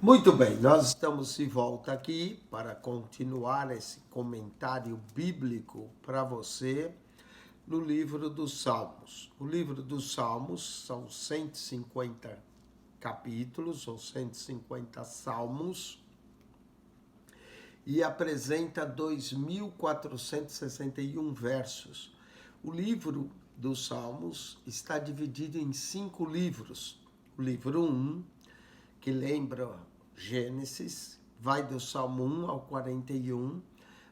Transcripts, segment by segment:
Muito bem, nós estamos de volta aqui para continuar esse comentário bíblico para você no livro dos Salmos. O livro dos Salmos são 150 capítulos ou 150 salmos e apresenta 2.461 versos. O livro dos Salmos está dividido em 5 livros. O livro 1, que lembra Gênesis, vai do Salmo 1 ao 41,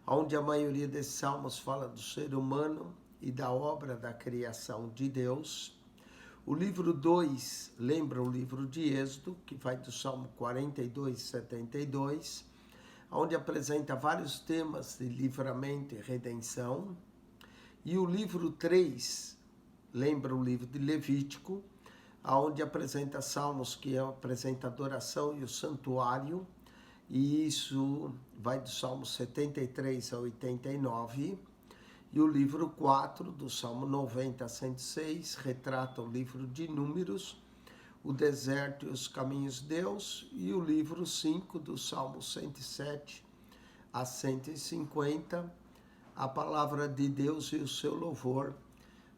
onde a maioria desses salmos fala do ser humano e da obra da criação de Deus. O livro 2 lembra o livro de Êxodo, que vai do Salmo 42 e 72, onde apresenta vários temas de livramento e redenção. E o livro 3 lembra o livro de Levítico, onde apresenta salmos que apresenta a adoração e o santuário, e isso vai do Salmo 73 a 89, e o livro 4, do Salmo 90 a 106, retrata o livro de Números, o deserto e os caminhos de Deus, e o livro 5, do Salmo 107 a 150, a palavra de Deus e o seu louvor,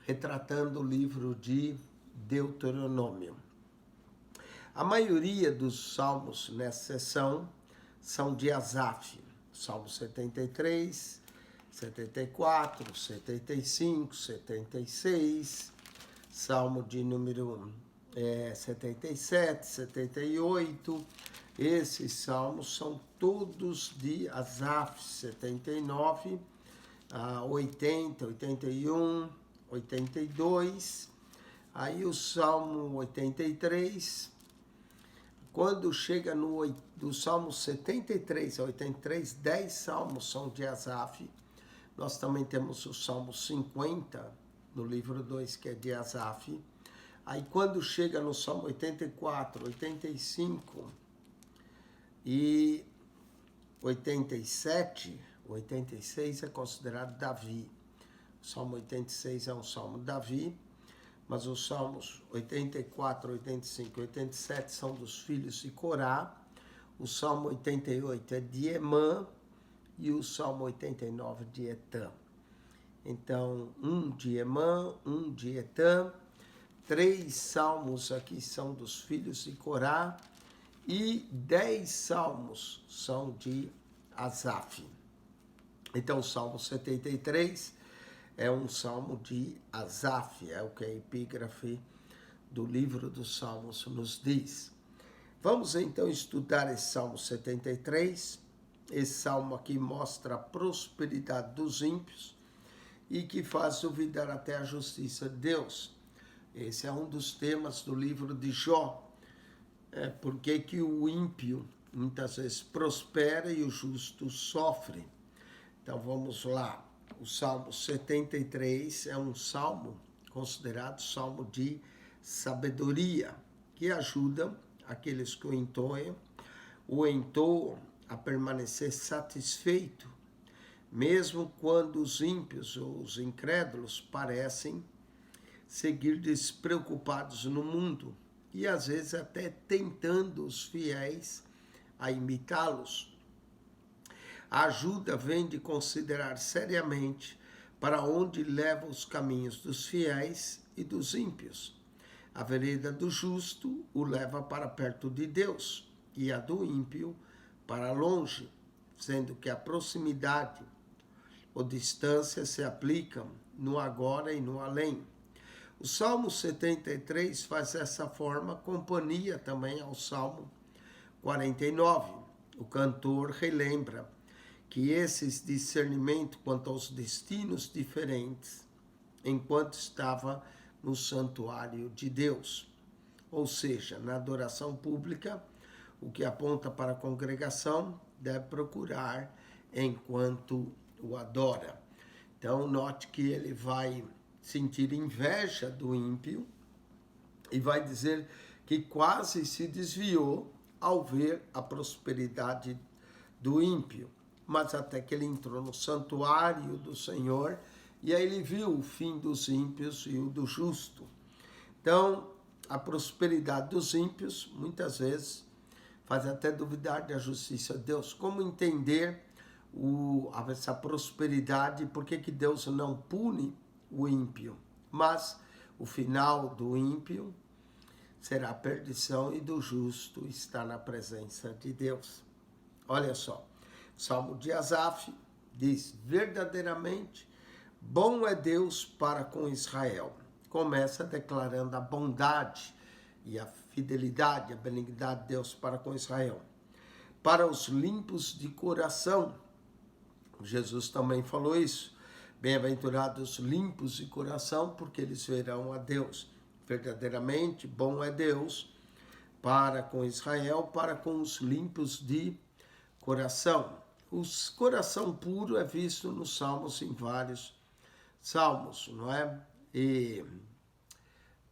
retratando o livro de Deuteronômio. A maioria dos salmos nessa seção são de Asaf, Salmo 73, 74, 75, 76, Salmo de número 77, 78. Esses salmos são todos de Asaf, 79, 80, 81, 82. Aí o Salmo 83, quando chega do Salmo 73 a 83, 10 salmos são de Asaf. Nós também temos o Salmo 50, no livro 2, que é de Asaf. Aí quando chega no Salmo 84, 85 e 87, 86 é considerado Davi. O Salmo 86 é um Salmo de Davi, mas os Salmos 84, 85 e 87 são dos filhos de Corá. O Salmo 88 é de Emã e o Salmo 89 de Etã. Então, um de Emã, um de Etã. 3 salmos aqui são dos filhos de Corá e 10 salmos são de Asaf. Então, o Salmo 73 é um salmo de Asaf, é o que a epígrafe do livro dos Salmos nos diz. Vamos então estudar esse Salmo 73. Esse salmo aqui mostra a prosperidade dos ímpios e que faz duvidar até a justiça de Deus. Esse é um dos temas do livro de Jó. Por que o ímpio muitas vezes prospera e o justo sofre? Então vamos lá. O Salmo 73 é um salmo considerado salmo de sabedoria, que ajuda aqueles que o entoam a permanecer satisfeito, mesmo quando os ímpios ou os incrédulos parecem seguir despreocupados no mundo e às vezes até tentando os fiéis a imitá-los. A ajuda vem de considerar seriamente para onde levam os caminhos dos fiéis e dos ímpios. A vereda do justo o leva para perto de Deus e a do ímpio para longe, sendo que a proximidade ou distância se aplicam no agora e no além. O Salmo 73 faz dessa forma companhia também ao Salmo 49. O cantor relembra que esses discernimentos quanto aos destinos diferentes enquanto estava no santuário de Deus. Ou seja, na adoração pública, o que aponta para a congregação deve procurar enquanto o adora. Então, note que ele vai sentir inveja do ímpio e vai dizer que quase se desviou ao ver a prosperidade do ímpio. Mas até que ele entrou no santuário do Senhor e aí ele viu o fim dos ímpios e o do justo. Então, a prosperidade dos ímpios, muitas vezes, faz até duvidar da justiça de Deus. Como entender essa prosperidade? Por que Deus não pune o ímpio? Mas o final do ímpio será a perdição e do justo está na presença de Deus. Olha só, o Salmo de Asaf diz: verdadeiramente bom é Deus para com Israel. Começa declarando a bondade e a fidelidade, a benignidade de Deus para com Israel. Para os limpos de coração, Jesus também falou isso. Bem-aventurados limpos de coração, porque eles verão a Deus. Verdadeiramente bom é Deus para com Israel, para com os limpos de coração. O coração puro é visto nos Salmos, em vários Salmos, não é? E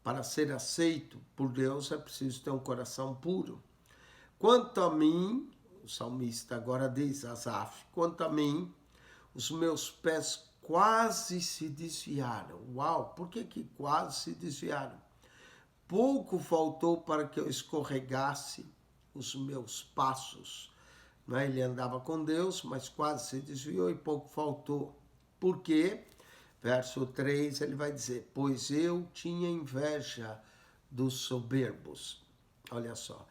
para ser aceito por Deus é preciso ter um coração puro. Quanto a mim, o salmista agora diz, Asaf, quanto a mim, os meus pés quase se desviaram. Uau, por que quase se desviaram? Pouco faltou para que eu escorregasse os meus passos. Não é? Ele andava com Deus, mas quase se desviou e pouco faltou. Por quê? Verso 3, ele vai dizer, pois eu tinha inveja dos soberbos. Olha só,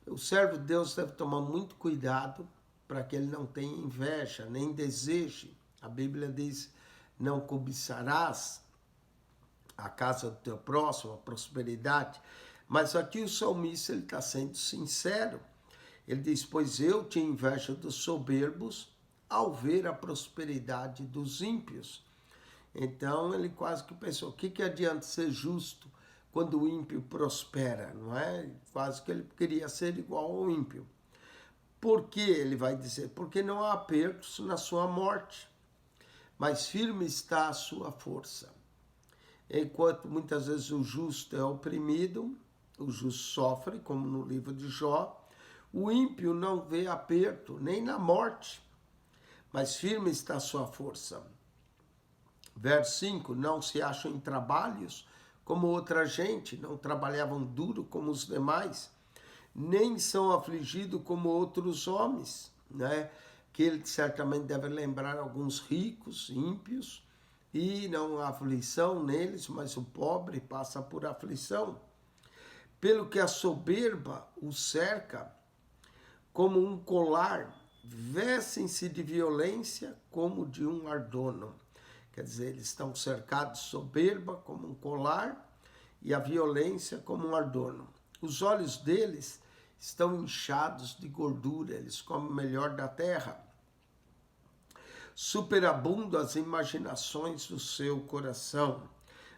o servo de Deus deve tomar muito cuidado para que ele não tenha inveja, nem deseje. A Bíblia diz, não cobiçarás a casa do teu próximo, a prosperidade. Mas aqui o salmista está sendo sincero. Ele diz, pois eu tinha inveja dos soberbos ao ver a prosperidade dos ímpios. Então ele quase que pensou, o que adianta ser justo quando o ímpio prospera, não é? Quase que ele queria ser igual ao ímpio. Por que ele vai dizer? Porque não há apertos na sua morte, mas firme está a sua força. Enquanto muitas vezes o justo é oprimido, o justo sofre, como no livro de Jó, o ímpio não vê aperto, nem na morte, mas firme está a sua força. Verso 5, não se acham em trabalhos como outra gente, não trabalhavam duro como os demais, nem são afligidos como outros homens, né? Que ele certamente deve lembrar alguns ricos, ímpios, e não há aflição neles, mas o pobre passa por aflição. Pelo que a soberba o cerca como um colar, vestem-se de violência como de um ardono. Quer dizer, eles estão cercados de soberba como um colar e a violência como um adorno. Os olhos deles estão inchados de gordura, eles comem o melhor da terra. Superabundam as imaginações do seu coração.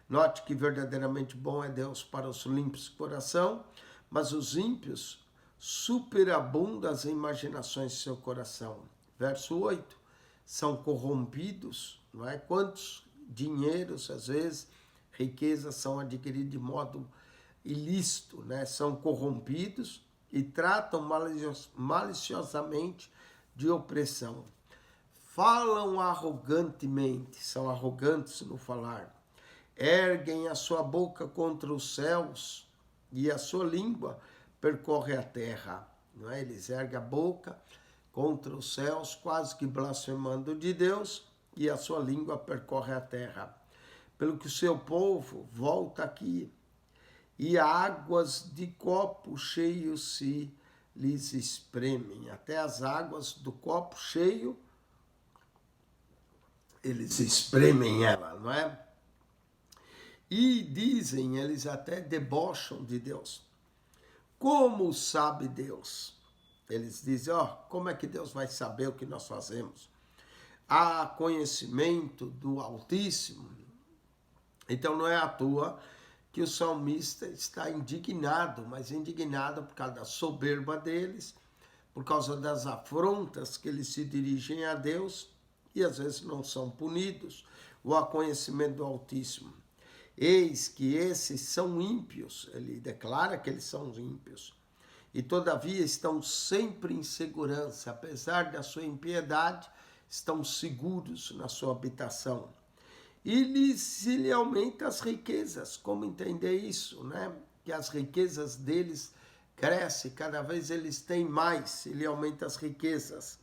Note que verdadeiramente bom é Deus para os limpos de coração, mas os ímpios superabundam as imaginações do seu coração. Verso 8, são corrompidos, não é? Quantos dinheiros, às vezes, riquezas são adquiridas de modo ilícito, né? São corrompidos e tratam maliciosamente de opressão. Falam arrogantemente, são arrogantes no falar. Erguem a sua boca contra os céus e a sua língua percorre a terra. Não é? Eles erguem a boca contra os céus, quase que blasfemando de Deus, e a sua língua percorre a terra. Pelo que o seu povo volta aqui, e águas de copo cheio se lhes espremem. Até as águas do copo cheio, eles espremem ela, não é? E dizem, eles até debocham de Deus. Como sabe Deus? Eles dizem, como é que Deus vai saber o que nós fazemos? Há conhecimento do Altíssimo. Então não é à toa que o salmista está indignado, mas indignado por causa da soberba deles, por causa das afrontas que eles se dirigem a Deus e às vezes não são punidos, ou há conhecimento do Altíssimo. Eis que esses são ímpios, ele declara que eles são ímpios, e todavia estão sempre em segurança, apesar da sua impiedade, estão seguros na sua habitação. E se lhe aumenta as riquezas, como entender isso, né? Que as riquezas deles cresce, cada vez eles têm mais, ele aumenta as riquezas.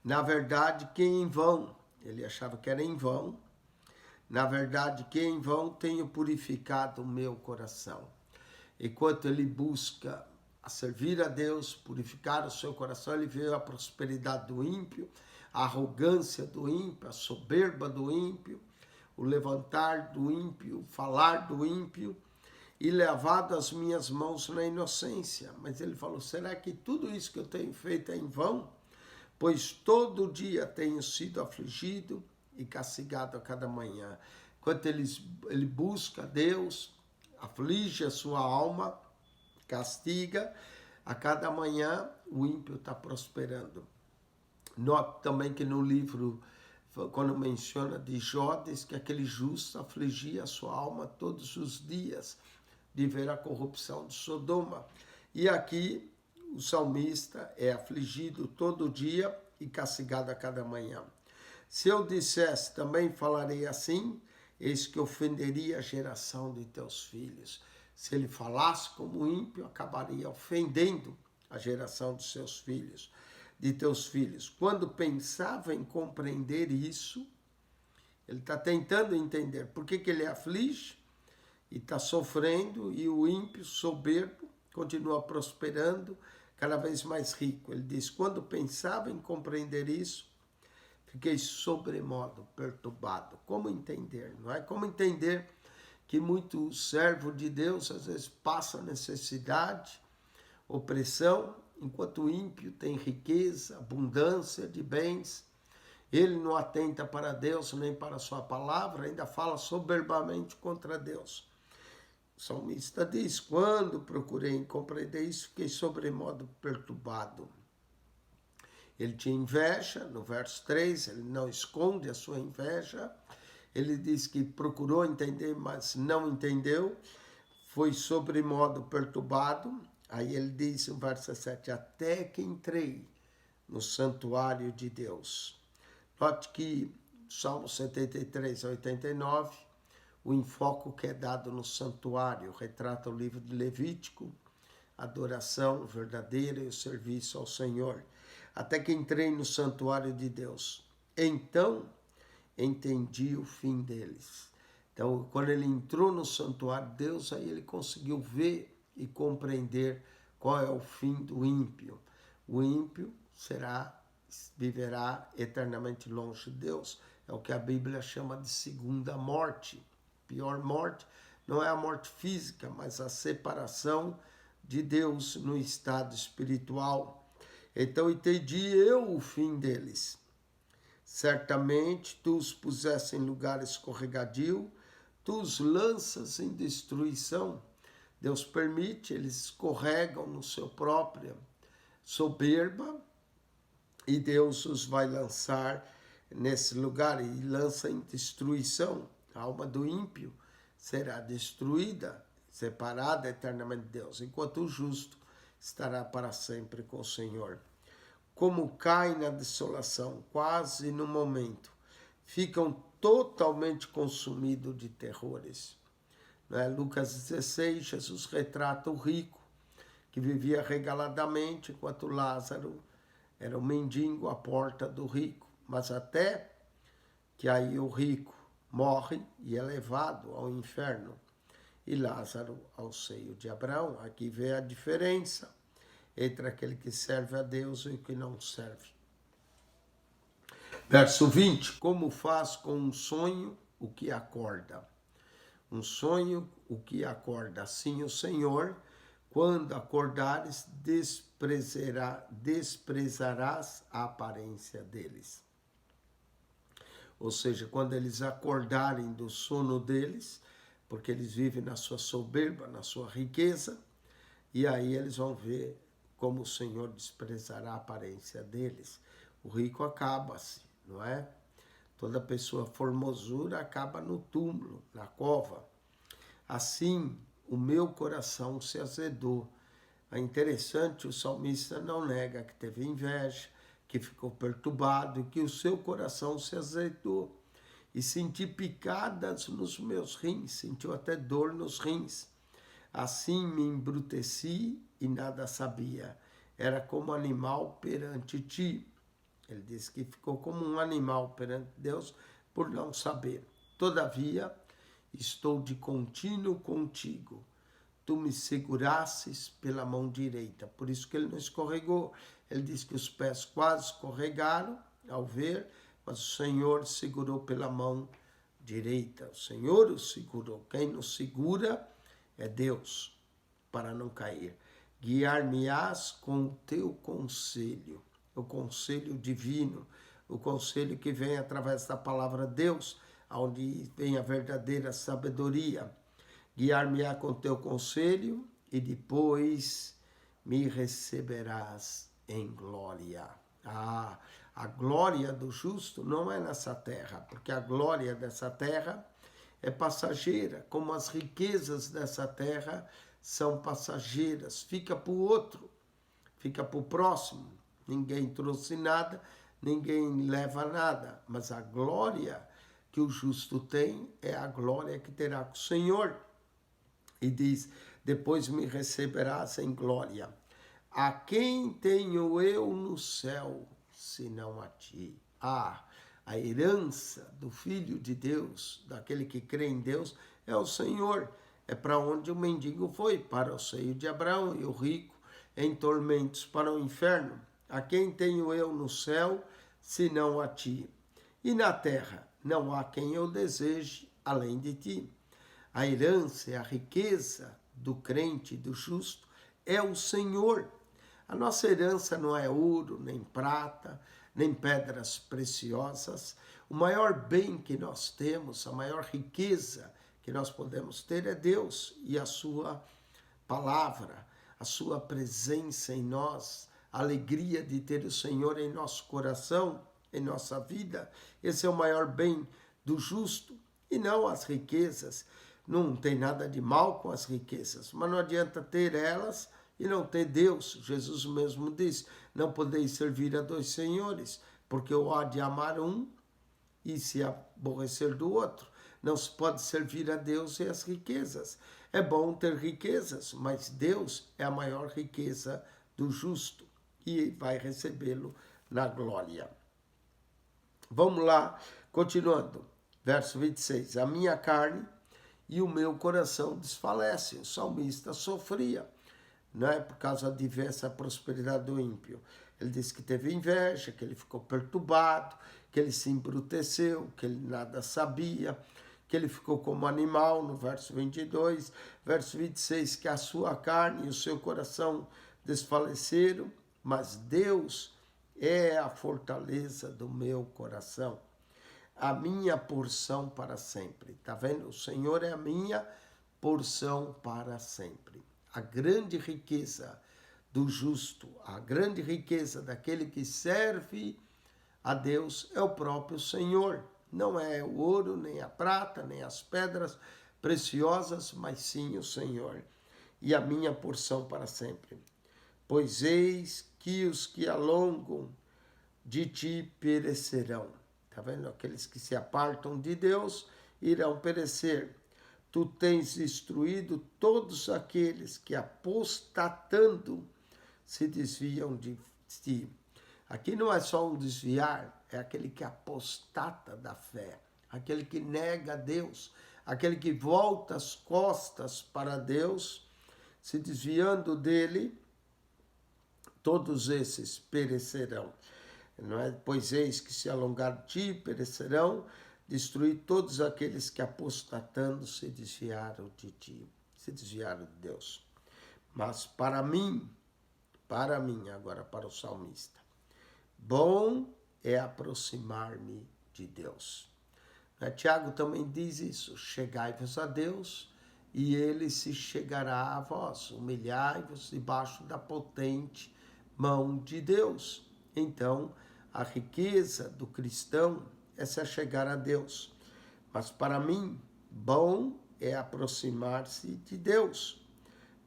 Na verdade, que em vão, ele achava que era em vão, na verdade, que em vão tenho purificado o meu coração. Enquanto ele busca a servir a Deus, purificar o seu coração, ele vê a prosperidade do ímpio, a arrogância do ímpio, a soberba do ímpio, o levantar do ímpio, o falar do ímpio, e levado as minhas mãos na inocência. Mas ele falou, será que tudo isso que eu tenho feito é em vão? Pois todo dia tenho sido afligido e castigado a cada manhã. Enquanto ele busca Deus, aflige a sua alma, castiga, a cada manhã o ímpio está prosperando. Note também que no livro, quando menciona de Jó, diz que aquele justo afligia a sua alma todos os dias, de ver a corrupção de Sodoma. E aqui o salmista é afligido todo dia e castigado a cada manhã. Se eu dissesse, também falarei assim, eis que ofenderia a geração de teus filhos. Se ele falasse como ímpio, acabaria ofendendo a geração de seus filhos, de teus filhos. Quando pensava em compreender isso, ele está tentando entender por que ele aflige e está sofrendo, e o ímpio soberbo continua prosperando, cada vez mais rico. Ele diz, quando pensava em compreender isso, fiquei sobremodo perturbado. Como entender, não é? Como entender que muito servo de Deus às vezes passa necessidade, opressão, enquanto o ímpio tem riqueza, abundância de bens. Ele não atenta para Deus nem para a sua palavra, ainda fala soberbamente contra Deus. O salmista diz, quando procurei compreender isso, fiquei sobremodo perturbado. Ele tinha inveja, no verso 3, ele não esconde a sua inveja. Ele diz que procurou entender, mas não entendeu. Foi sobremodo perturbado. Aí ele diz no verso 7, até que entrei no santuário de Deus. Note que Salmo 73 a 89, o enfoque que é dado no santuário, retrata o livro de Levítico, adoração verdadeira e o serviço ao Senhor. Até que entrei no santuário de Deus. Então, entendi o fim deles. Então, quando ele entrou no santuário de Deus, aí ele conseguiu ver e compreender qual é o fim do ímpio. O ímpio viverá eternamente longe de Deus. É o que a Bíblia chama de segunda morte. Pior morte não é a morte física, mas a separação de Deus no estado espiritual. Então entendi eu o fim deles. Certamente tu os puseste em lugar escorregadio, tu os lanças em destruição. Deus permite, eles escorregam no seu próprio soberba, e Deus os vai lançar nesse lugar e lança em destruição. A alma do ímpio será destruída, separada eternamente de Deus, enquanto o justo estará para sempre com o Senhor. Como cai na desolação, quase no momento, ficam totalmente consumidos de terrores. Lucas 16, Jesus retrata o rico, que vivia regaladamente, enquanto Lázaro era um mendigo à porta do rico. Mas até que aí o rico morre e é levado ao inferno, e Lázaro ao seio de Abraão. Aqui vê a diferença entre aquele que serve a Deus e o que não serve. Verso 20. Como faz com um sonho o que acorda? Um sonho o que acorda. Assim o Senhor, quando acordares, desprezarás a aparência deles. Ou seja, quando eles acordarem do sono deles, porque eles vivem na sua soberba, na sua riqueza, e aí eles vão ver como o Senhor desprezará a aparência deles. O rico acaba-se, não é? Toda pessoa formosura acaba no túmulo, na cova. Assim, o meu coração se azedou. É interessante, o salmista não nega que teve inveja, que ficou perturbado e que o seu coração se azedou. E senti picadas nos meus rins, sentiu até dor nos rins. Assim me embruteci e nada sabia. Era como animal perante ti. Ele disse que ficou como um animal perante Deus por não saber. Todavia, estou de contínuo contigo. Tu me segurasses pela mão direita. Por isso que ele não escorregou. Ele disse que os pés quase escorregaram ao ver, mas o Senhor segurou pela mão direita. O Senhor o segurou. Quem nos segura é Deus, para não cair. Guiar-me-ás com o teu conselho, o conselho divino, o conselho que vem através da palavra Deus, onde vem a verdadeira sabedoria. Guiar-me-á com o teu conselho e depois me receberás em glória. A glória do justo não é nessa terra, porque a glória dessa terra é passageira, como as riquezas dessa terra são passageiras. Fica para o outro, fica para o próximo. Ninguém trouxe nada, ninguém leva nada. Mas a glória que o justo tem é a glória que terá com o Senhor. E diz, depois me receberás em glória. A quem tenho eu no céu, senão a ti? A herança do Filho de Deus, daquele que crê em Deus, é o Senhor. É para onde o mendigo foi, para o seio de Abraão, e o rico em tormentos para o inferno. A quem tenho eu no céu, senão a ti? E na terra, não há quem eu deseje além de ti. A herança e a riqueza do crente, do justo, é o Senhor. A nossa herança não é ouro, nem prata, nem pedras preciosas. O maior bem que nós temos, a maior riqueza que nós podemos ter é Deus e a sua palavra, a sua presença em nós, a alegria de ter o Senhor em nosso coração, em nossa vida. Esse é o maior bem do justo e não as riquezas. Não tem nada de mal com as riquezas, mas não adianta ter elas e não ter Deus. Jesus mesmo disse, não podeis servir a dois senhores, porque ou há de amar um e se aborrecer do outro. Não se pode servir a Deus e as riquezas. É bom ter riquezas, mas Deus é a maior riqueza do justo e vai recebê-lo na glória. Vamos lá, continuando. Verso 26. A minha carne e o meu coração desfalece. O salmista sofria, não é, por causa da diversa prosperidade do ímpio. Ele disse que teve inveja, que ele ficou perturbado, que ele se embruteceu, que ele nada sabia, que ele ficou como animal, no verso 22. Verso 26, que a sua carne e o seu coração desfaleceram, mas Deus é a fortaleza do meu coração, a minha porção para sempre. Está vendo? O Senhor é a minha porção para sempre. A grande riqueza do justo, a grande riqueza daquele que serve a Deus é o próprio Senhor. Não é o ouro, nem a prata, nem as pedras preciosas, mas sim o Senhor. E a minha porção para sempre. Pois eis que os que alongam de ti perecerão. Está vendo? Aqueles que se apartam de Deus irão perecer. Tu tens destruído todos aqueles que apostatando se desviam de ti. Aqui não é só um desviar, é aquele que apostata da fé, aquele que nega a Deus, aquele que volta as costas para Deus, se desviando dele, todos esses perecerão. Não é? Pois eis que se alongar de ti perecerão, destruir todos aqueles que apostatando se desviaram de ti, se desviaram de Deus. Mas para mim, agora para o salmista, bom é aproximar-me de Deus. Tiago também diz isso, chegai-vos a Deus e ele se chegará a vós, humilhai-vos debaixo da potente mão de Deus. Então, a riqueza do cristão é se chegar a Deus. Mas para mim, bom é aproximar-se de Deus.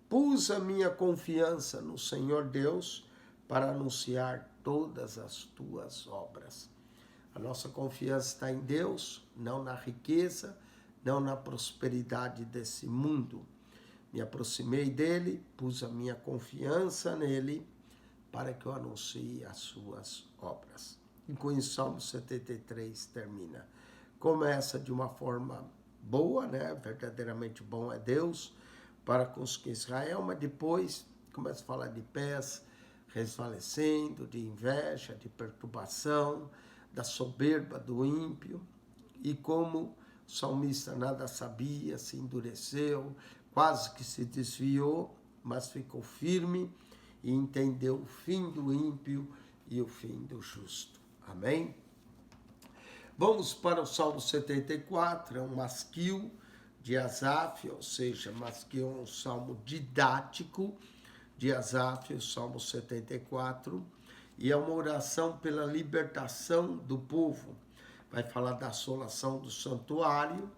Pus a minha confiança no Senhor Deus para anunciar todas as tuas obras. A nossa confiança está em Deus, não na riqueza, não na prosperidade desse mundo. Me aproximei dele, pus a minha confiança nele, para que eu anuncie as suas obras. E com isso, Salmo 73 termina. Começa de uma forma boa, né? Verdadeiramente bom é Deus para com os que Israel, mas depois começa a falar de pés resvalecendo, de inveja, de perturbação, da soberba do ímpio, e como o salmista nada sabia, se endureceu, quase que se desviou, mas ficou firme e entendeu o fim do ímpio e o fim do justo. Amém? Vamos para o Salmo 74, é um masquil de Asaf, ou seja, masquil é um salmo didático de Asaf, o Salmo 74, e é uma oração pela libertação do povo. Vai falar da assolação do santuário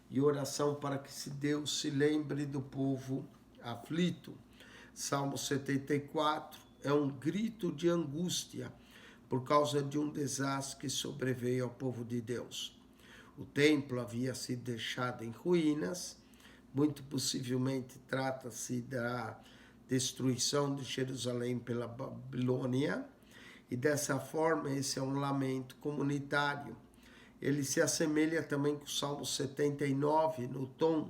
e oração para que Deus se lembre do povo aflito. Salmo 74 é um grito de angústia por causa de um desastre que sobreveio ao povo de Deus. O templo havia sido deixado em ruínas, muito possivelmente trata-se da destruição de Jerusalém pela Babilônia, e dessa forma esse é um lamento comunitário. Ele se assemelha também com o Salmo 79 no tom.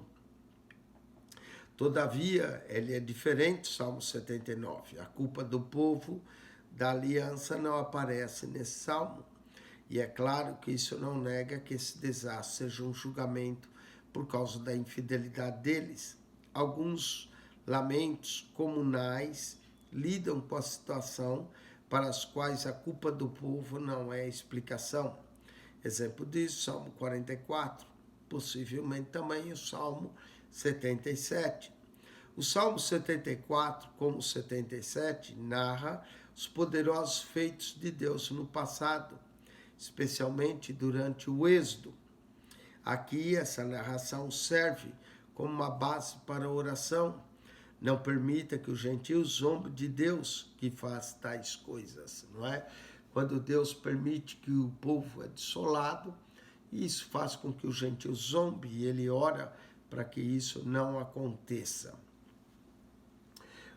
Todavia, ele é diferente do Salmo 79. A culpa do povo da aliança não aparece nesse salmo. E é claro que isso não nega que esse desastre seja um julgamento por causa da infidelidade deles. Alguns lamentos comunais lidam com a situação para as quais a culpa do povo não é explicação. Exemplo disso, Salmo 44, possivelmente também o Salmo 77. O Salmo 74, como o 77, narra os poderosos feitos de Deus no passado, especialmente durante o Êxodo. Aqui, essa narração serve como uma base para a oração. Não permita que os gentios zombem de Deus que faz tais coisas, não é? Quando Deus permite que o povo é desolado, isso faz com que o gentio zombe e ele ora para que isso não aconteça.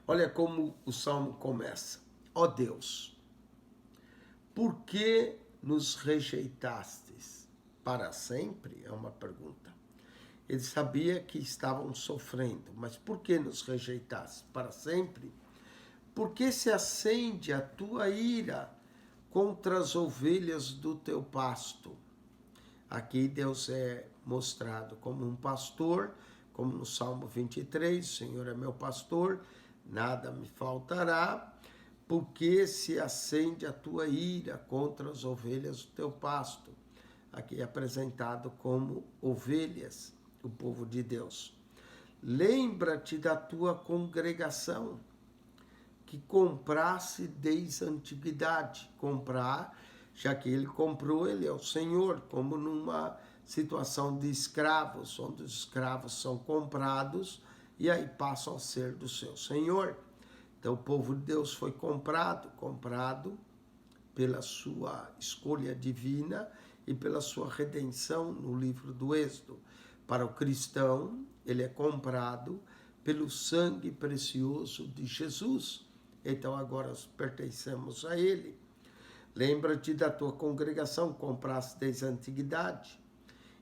Olha como o salmo começa. Ó Deus, por que nos rejeitastes para sempre? É uma pergunta. Ele sabia que estavam sofrendo, mas por que nos rejeitaste para sempre? Por que se acende a tua ira contra as ovelhas do teu pasto? Aqui Deus é mostrado como um pastor, como no Salmo 23, o Senhor é meu pastor, nada me faltará. Porque se acende a tua ira contra as ovelhas do teu pasto? Aqui é apresentado como ovelhas, o povo de Deus. Lembra-te da tua congregação, que comprasse desde a antiguidade. Comprar, já que ele comprou, ele é o Senhor, como numa situação de escravos, onde os escravos são comprados e aí passam a ser do seu Senhor. Então o povo de Deus foi comprado pela sua escolha divina e pela sua redenção no livro do Êxodo. Para o cristão, ele é comprado pelo sangue precioso de Jesus. Então agora pertencemos a ele. Lembra-te da tua congregação, compraste desde a antiguidade,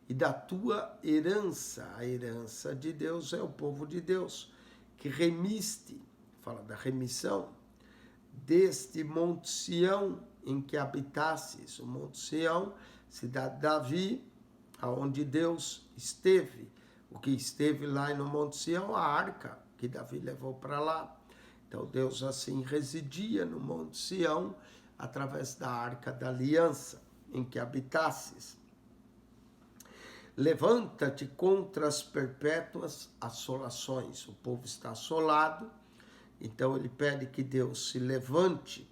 e da tua herança. A herança de Deus é o povo de Deus, que remiste, fala da remissão, deste Monte Sião em que habitasses. O Monte Sião, cidade de Davi, aonde Deus esteve. O que esteve lá no Monte Sião, a arca que Davi levou para lá. Então Deus assim residia no Monte Sião através da arca da aliança em que habitasses. Levanta-te contra as perpétuas assolações. O povo está assolado, então ele pede que Deus se levante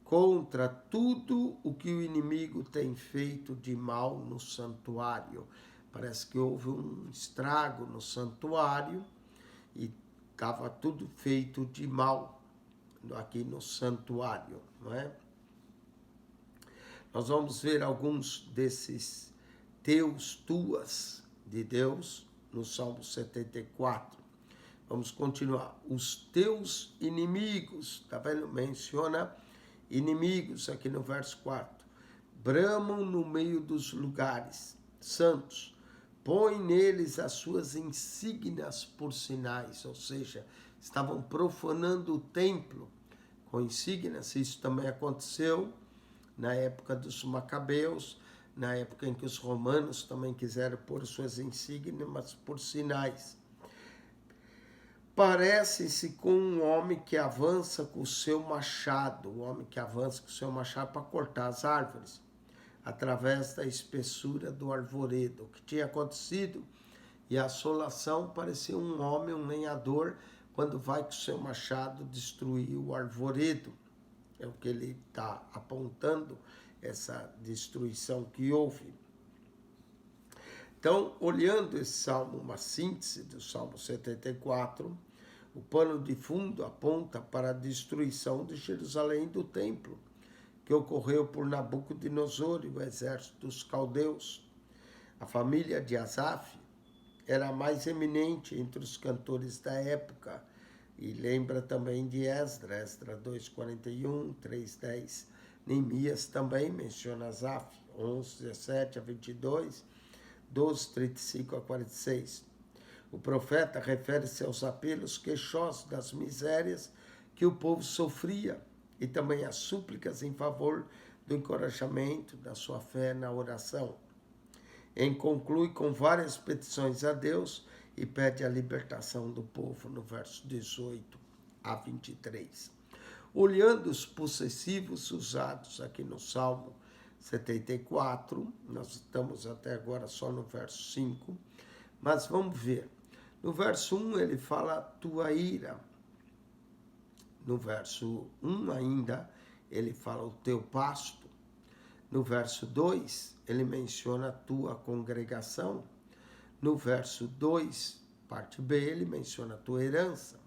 contra tudo o que o inimigo tem feito de mal no santuário. Parece que houve um estrago no santuário e estava tudo feito de mal aqui no santuário, não é? Nós vamos ver alguns desses tuas de Deus no Salmo 74. Vamos continuar. Os teus inimigos, tá vendo? Menciona inimigos aqui no verso 4. Bramam no meio dos lugares santos. Põe neles as suas insígnias por sinais, ou seja, estavam profanando o templo com insígnias. Isso também aconteceu na época dos Macabeus, na época em que os romanos também quiseram pôr suas insígnias por sinais. Parece-se com um homem que avança com o seu machado, o homem que avança com o seu machado para cortar as árvores, através da espessura do arvoredo. O que tinha acontecido, e a assolação parecia um homem, um lenhador, quando vai com o seu machado destruir o arvoredo. É o que ele está apontando, essa destruição que houve. Então, olhando esse salmo, uma síntese do Salmo 74, o pano de fundo aponta para a destruição de Jerusalém e do templo, que ocorreu por Nabucodonosor e o exército dos caldeus. A família de Asaf era a mais eminente entre os cantores da época, e lembra também de Esdras 2:41, 3:10. Neemias também menciona Asaf, 11:17 a 22, 12:35 a 46. O profeta refere-se aos apelos queixosos das misérias que o povo sofria e também às súplicas em favor do encorajamento da sua fé na oração. Conclui com várias petições a Deus e pede a libertação do povo no verso 18 a 23. Olhando os possessivos usados aqui no Salmo 74, nós estamos até agora só no verso 5, mas vamos ver. No verso 1 ele fala tua ira. No verso 1 ainda ele fala o teu pasto. No verso 2 ele menciona a tua congregação. No verso 2, parte B, ele menciona a tua herança.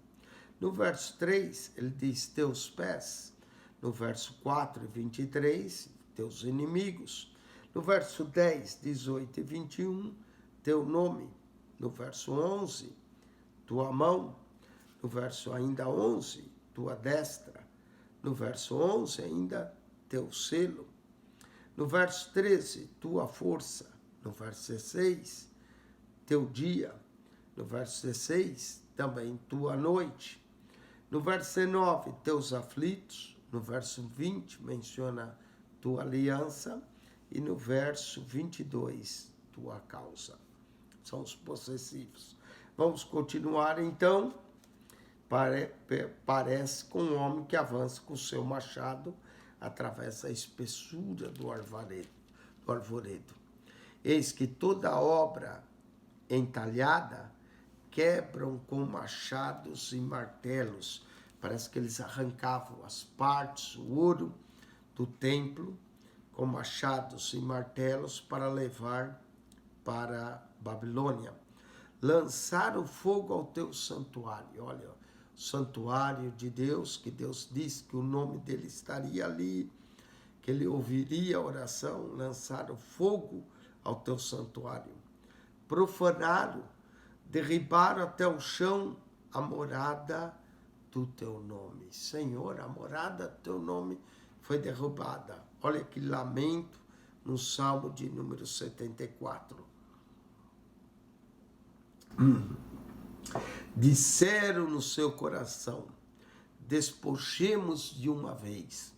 No verso 3 ele diz teus pés. No verso 4 e 23, teus inimigos. No verso 10, 18 e 21, teu nome. No verso 11, tua mão. No verso ainda 11, tua destra. No verso 11 ainda, teu selo. No verso 13, tua força. No verso 16, teu dia. No verso 16, também tua noite. No verso 19, teus aflitos. No verso 20, menciona tua aliança. E no verso 22, tua causa. São os possessivos. Vamos continuar então. Parece com um homem que avança com o seu machado através da espessura do arvoredo. Eis que toda obra entalhada quebram com machados e martelos. Parece que eles arrancavam as partes, o ouro do templo, com machados e martelos para levar para Babilônia. Lançaram fogo ao teu santuário. Olha, o santuário de Deus, que Deus disse que o nome dele estaria ali, que ele ouviria a oração. Lançaram fogo ao teu santuário. Profanaram, derribaram até o chão a morada do teu nome. Senhor, a morada do teu nome foi derrubada. Olha que lamento no Salmo de número 74. Disseram no seu coração, despojemos de uma vez.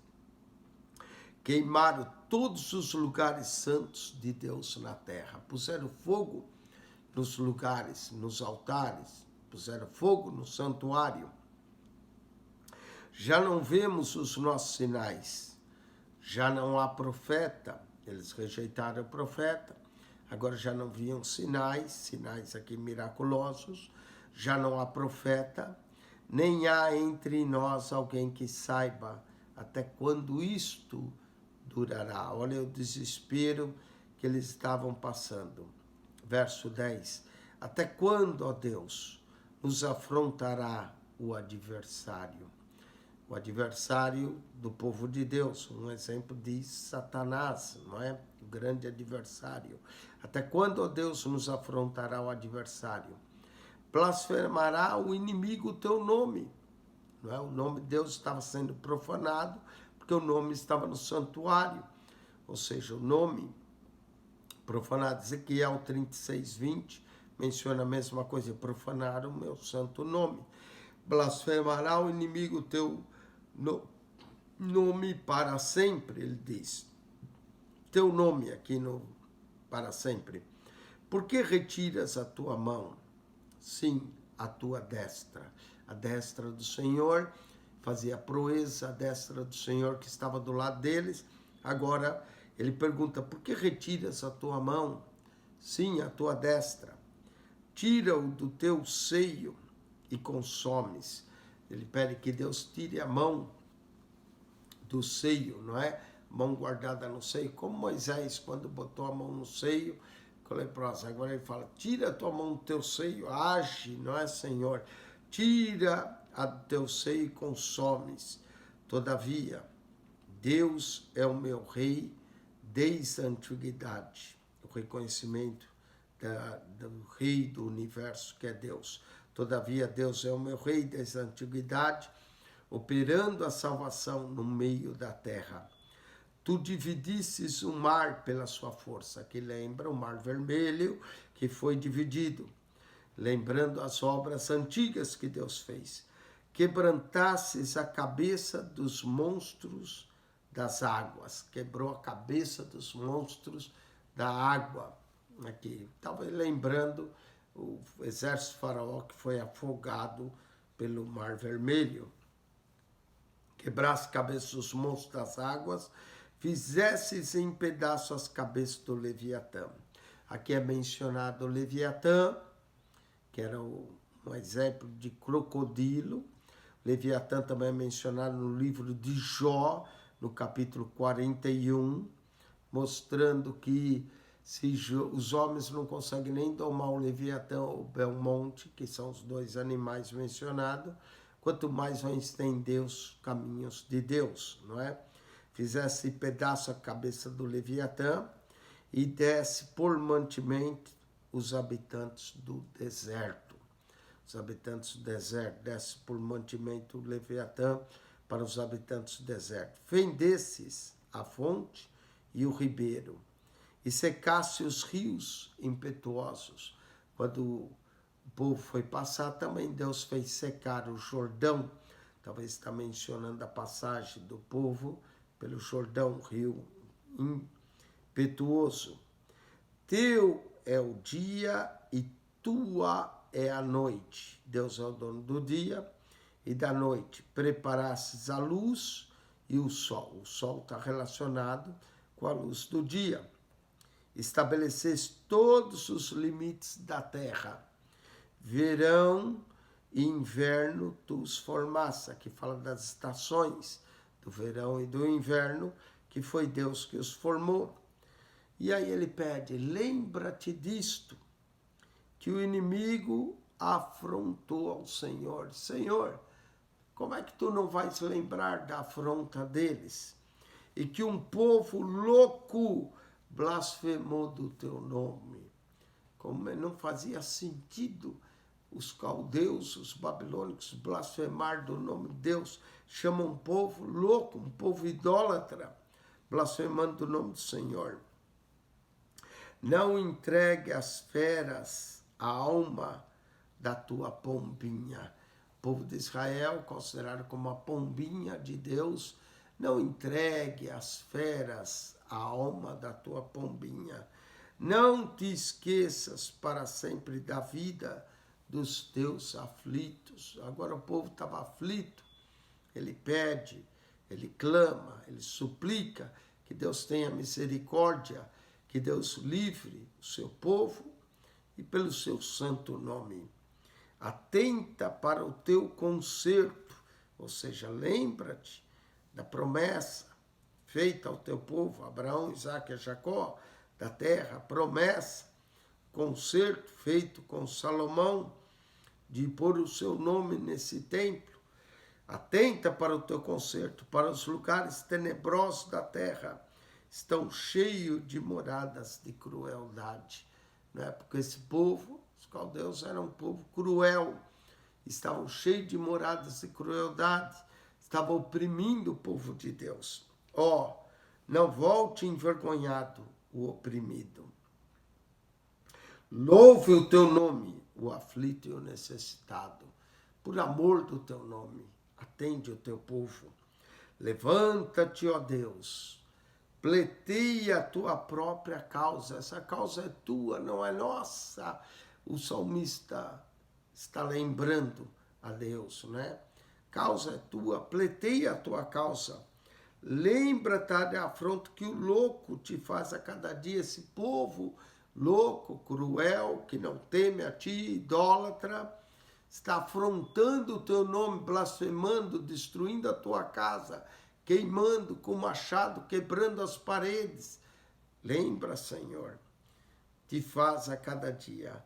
Queimaram todos os lugares santos de Deus na terra. Puseram fogo nos lugares, nos altares. Puseram fogo no santuário. Já não vemos os nossos sinais. Já não há profeta. Eles rejeitaram o profeta. Agora já não viam sinais aqui miraculosos. Já não há profeta. Nem há entre nós alguém que saiba até quando isto durará. Olha o desespero que eles estavam passando. Verso 10. Até quando, ó Deus, nos afrontará o adversário? O adversário do povo de Deus. Um exemplo de Satanás, não é? O grande adversário. Até quando, ó Deus, nos afrontará o adversário? blasfemará o inimigo o teu nome. Não é? O nome de Deus estava sendo profanado, porque o nome estava no santuário. Ou seja, o nome profanado. Ezequiel 36:20 menciona a mesma coisa, profanar o meu santo nome. Blasfemará o inimigo o teu nome para sempre, ele diz. Teu nome aqui no para sempre. Por que retiras a tua mão? Sim, a tua destra. A destra do Senhor fazia proeza, a destra do Senhor que estava do lado deles. Agora ele pergunta, por que retiras a tua mão? Sim, a tua destra. Tira-o do teu seio e consomes. Ele pede que Deus tire a mão do seio, não é? Mão guardada no seio, como Moisés, quando botou a mão no seio, com a leprosa. Agora ele fala, tira a tua mão do teu seio, age, não é, Senhor? Tira a teu seio e consomes. Todavia, Deus é o meu rei desde a antiguidade. O reconhecimento do rei do universo, que é Deus. Todavia, Deus é o meu rei desde a antiguidade, operando a salvação no meio da terra. Tu dividistes o mar pela sua força, que lembra o Mar Vermelho, que foi dividido, lembrando as obras antigas que Deus fez. Quebrantasses a cabeça dos monstros das águas, quebrou a cabeça dos monstros da água. Aqui, estava lembrando o exército faraó que foi afogado pelo Mar Vermelho. Quebrasse a cabeça dos monstros das águas, fizesses em pedaços as cabeças do Leviatã. Aqui é mencionado o Leviatã, que era um exemplo de crocodilo. Leviatã também é mencionado no livro de Jó, no capítulo 41, mostrando que se os homens não conseguem nem domar o Leviatã ou o Belmonte, que são os dois animais mencionados, quanto mais vão estender os caminhos de Deus, não é? Fizesse pedaço a cabeça do Leviatã e desse por mantimento os habitantes do deserto. Os habitantes do deserto, desse por mantimento o Leviatã para os habitantes do deserto. Fendesses a fonte e o ribeiro, e secasse os rios impetuosos. Quando o povo foi passar, também Deus fez secar o Jordão. Talvez está mencionando a passagem do povo pelo Jordão, rio impetuoso. Teu é o dia e tua é a noite. Deus é o dono do dia e da noite. Preparastes a luz e o sol. O sol está relacionado com a luz do dia. Estabeleceste todos os limites da terra. Verão e inverno tu os formaste. Aqui fala das estações do verão e do inverno, que foi Deus que os formou. E aí ele pede, lembra-te disto, que o inimigo afrontou ao Senhor. Senhor, como é que tu não vais lembrar da afronta deles? E que um povo louco blasfemou do teu nome. Como não fazia sentido os caldeus, os babilônicos, blasfemar do nome de Deus, chamam um povo louco, um povo idólatra, blasfemando do nome do Senhor. Não entregue às feras a alma da tua pombinha. O povo de Israel, considerado como a pombinha de Deus, não entregue às feras a alma da tua pombinha. Não te esqueças para sempre da vida dos teus aflitos. Agora o povo estava aflito, ele pede, ele clama, ele suplica que Deus tenha misericórdia, que Deus livre o seu povo e pelo seu santo nome. Atenta para o teu conserto, ou seja, lembra-te da promessa feita ao teu povo, Abraão, Isaque e Jacó, da terra, promessa, concerto feito com Salomão, de pôr o seu nome nesse templo. Atenta para o teu concerto, para os lugares tenebrosos da terra, estão cheios de moradas de crueldade. Não é? Porque esse povo Os caldeus eram um povo cruel, estavam cheios de moradas de crueldade, estavam oprimindo o povo de Deus. Não volte envergonhado o oprimido. Louve o teu nome, o aflito e o necessitado. Por amor do teu nome, atende o teu povo. Levanta-te, ó Deus, pleiteia a tua própria causa. Essa causa é tua, não é nossa. O salmista está lembrando a Deus, né? Causa é tua, pleiteia a tua causa. Lembra-te da afronta que o louco te faz a cada dia. Esse povo louco, cruel, que não teme a ti, idólatra, está afrontando o teu nome, blasfemando, destruindo a tua casa, queimando com machado, quebrando as paredes. Lembra, Senhor, te faz a cada dia.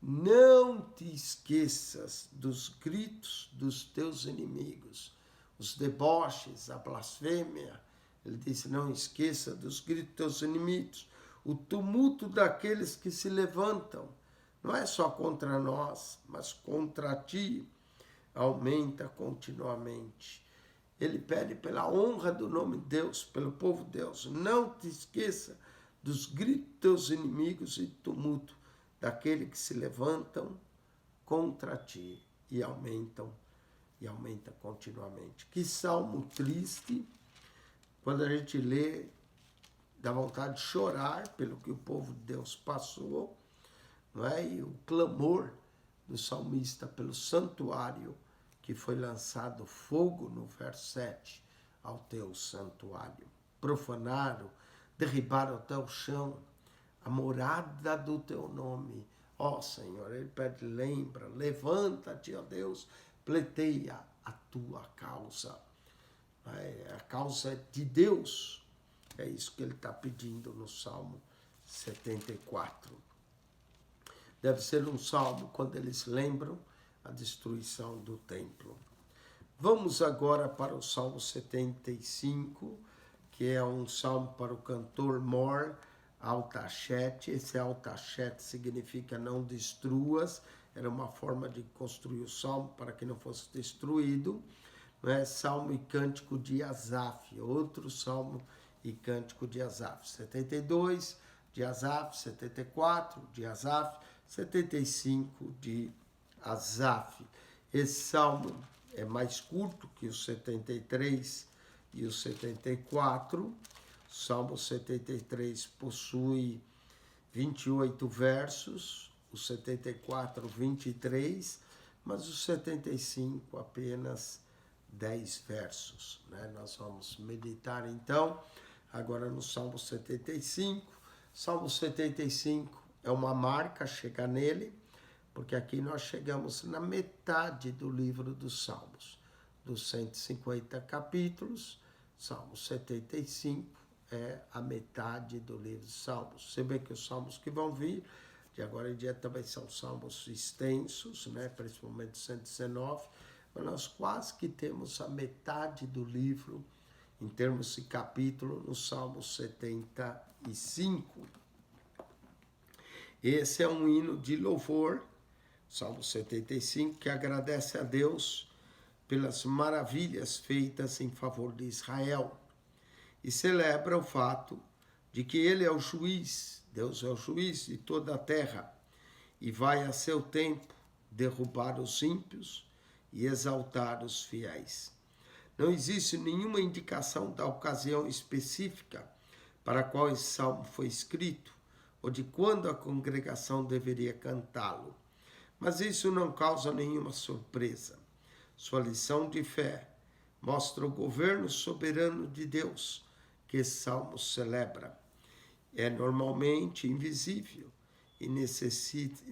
Não te esqueças dos gritos dos teus inimigos, os deboches, a blasfêmia. Ele disse, não esqueça dos gritos dos teus inimigos, o tumulto daqueles que se levantam. Não é só contra nós, mas contra ti, aumenta continuamente. Ele pede pela honra do nome de Deus, pelo povo de Deus. Não te esqueça dos gritos dos teus inimigos e tumulto daqueles que se levantam contra ti e aumenta continuamente. Que salmo triste, quando a gente lê, dá vontade de chorar pelo que o povo de Deus passou, não é? E o clamor do salmista pelo santuário, que foi lançado fogo no verso 7 ao teu santuário. Profanaram, derribaram até o chão a morada do teu nome. Senhor, ele pede, lembra, levanta-te, ó Deus, pleiteia a tua causa. A causa de Deus. É isso que ele está pedindo no Salmo 74. Deve ser um salmo quando eles lembram a destruição do templo. Vamos agora para o Salmo 75, que é um salmo para o cantor Mor Altachete. Esse Altachete significa não destruas, era uma forma de construir o salmo para que não fosse destruído. Salmo e cântico de Asaf, outro salmo e cântico de Asaf. 72 de Asaf, 74 de Asaf, 75 de Asaf. Esse salmo é mais curto que os 73 e os 74. O Salmo 73 possui 28 versos, o 74, 23, mas o 75 apenas 10 versos. Nós vamos meditar então agora no Salmo 75. Salmo 75 é uma marca chegar nele, porque aqui nós chegamos na metade do livro dos Salmos. Dos 150 capítulos, Salmo 75 é a metade do livro dos Salmos. Você vê que os salmos que vão vir, de agora em diante, também são salmos extensos, principalmente 119, mas nós quase que temos a metade do livro, em termos de capítulo, no Salmo 75. Esse é um hino de louvor, Salmo 75, que agradece a Deus pelas maravilhas feitas em favor de Israel e celebra o fato de que ele é o juiz, Deus é o juiz de toda a terra e vai a seu tempo derrubar os ímpios e exaltar os fiéis. Não existe nenhuma indicação da ocasião específica para a qual esse salmo foi escrito ou de quando a congregação deveria cantá-lo, mas isso não causa nenhuma surpresa. Sua lição de fé mostra o governo soberano de Deus que esse salmo celebra. É normalmente invisível e necessita